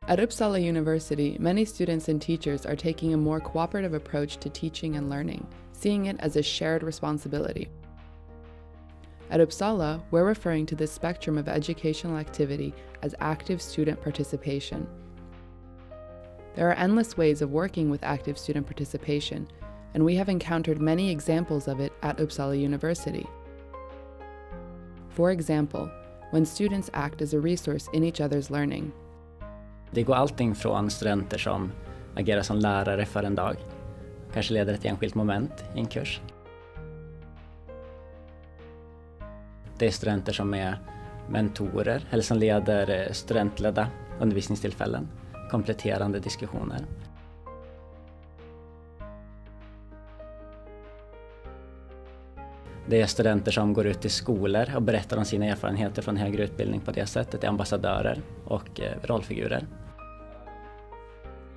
At Uppsala University, many students and teachers are taking a more cooperative approach to teaching and learning, seeing it as a shared responsibility. At Uppsala, we're referring to this spectrum of educational activity as active student participation. There are endless ways of working with active student participation, and we have encountered many examples of it at Uppsala University. For example, when students act as a resource in each other's learning. Det går allting från studenter som agerar som lärare för en dag, kanske leder ett enskilt moment i en kurs. Det är studenter som är mentorer eller som leder studentledda undervisningstillfällen, kompletterande diskussioner. Det är studenter som går ut i skolor och berättar om sina erfarenheter från högre utbildning på det sättet. Det är ambassadörer och rollfigurer.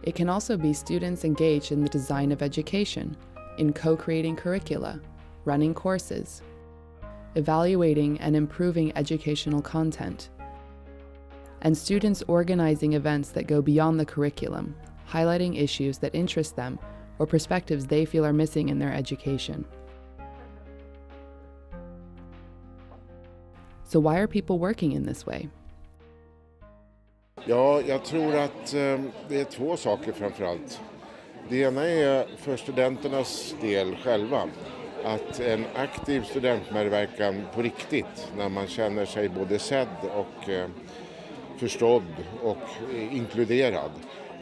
It can also be students engaged in the design of education, in co-creating curricula, running courses, evaluating and improving educational content, and students organizing events that go beyond the curriculum, highlighting issues that interest them or perspectives they feel are missing in their education. So why are people working in this way? Ja, jag tror att det är två saker framförallt. Det ena är för studenternas del själva. Att en aktiv studentmedverkan på riktigt, när man känner sig både sedd och förstådd och inkluderad.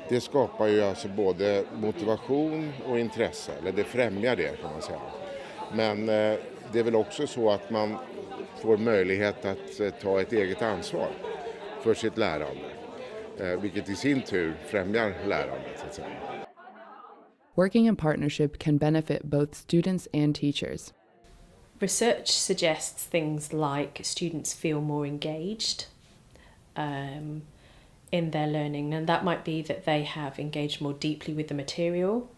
Det skapar ju alltså både motivation och intresse, eller det främjar det kan man säga. Men det är väl också så att man får möjlighet att ta ett eget ansvar för sitt lärande. Vilket i sin tur främjar lärandet så att säga. Working in partnership can benefit both students and teachers. Research suggests things like students feel more engaged in their learning, and that might be that they have engaged more deeply with the material,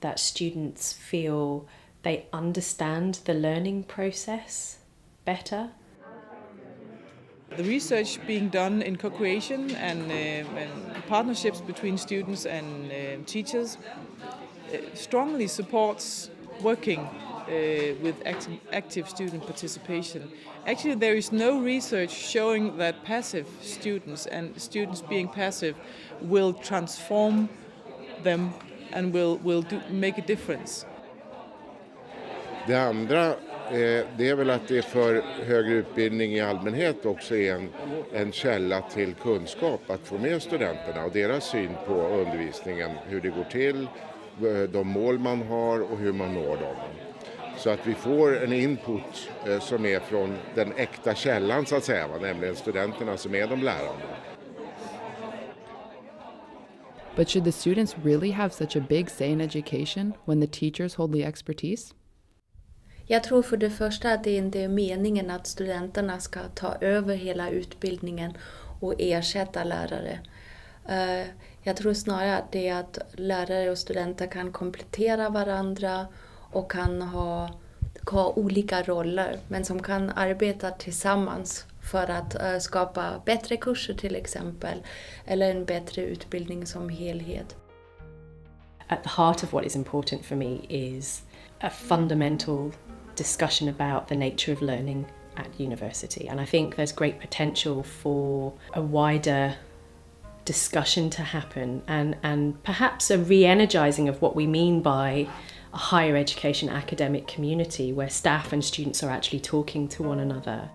that students feel they understand the learning process better. The research being done in co-creation and partnerships between students and teachers strongly supports working with active student participation. Actually, there is no research showing that passive students and students being passive will transform them and will make a difference. Det andra det är väl att det för högre utbildning i allmänhet också är en källa till kunskap att få med studenterna och deras syn på undervisningen, hur det går till, de mål man har och hur man når dem. Så att vi får en input som är från den äkta källan så att säga, nämligen studenterna som är de lärande. But should the students really have such a big say in education when the teachers hold the expertise? Jag tror för det första att det inte är meningen att studenterna ska ta över hela utbildningen och ersätta lärare. Jag tror snarare att det är att lärare och studenter kan komplettera varandra och kan ha olika roller, men som kan arbeta tillsammans för att skapa bättre kurser till exempel, eller en bättre utbildning som helhet. At the heart of what is important for me is a fundamental discussion about the nature of learning at university, and I think there's great potential for a wider discussion to happen and perhaps a re-energizing of what we mean by a higher education academic community where staff and students are actually talking to one another.